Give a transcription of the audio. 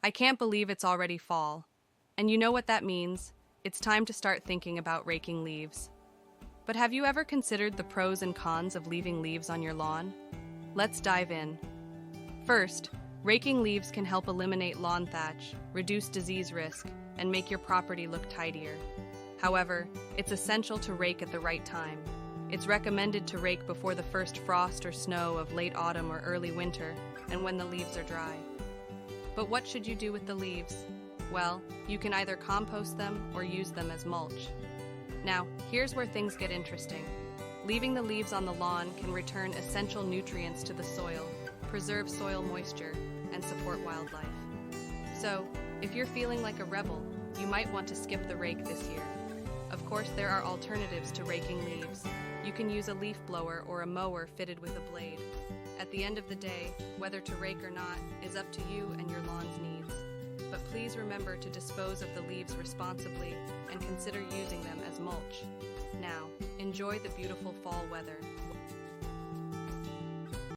I can't believe it's already fall. And you know what that means? It's time to start thinking about raking leaves. But have you ever considered the pros and cons of leaving leaves on your lawn? Let's dive in. First, raking leaves can help eliminate lawn thatch, reduce disease risk, and make your property look tidier. However, it's essential to rake at the right time. It's recommended to rake before the first frost or snow of late autumn or early winter, and when the leaves are dry. But what should you do with the leaves? Well, you can either compost them or use them as mulch. Now, here's where things get interesting. Leaving the leaves on the lawn can return essential nutrients to the soil, preserve soil moisture, and support wildlife. So, if you're feeling like a rebel, you might want to skip the rake this year. Of course, there are alternatives to raking leaves. You can use a leaf blower or a mower fitted with a blade. At the end of the day, whether to rake or not is up to you and your lawn's needs. But please remember to dispose of the leaves responsibly and consider using them as mulch. Now, enjoy the beautiful fall weather.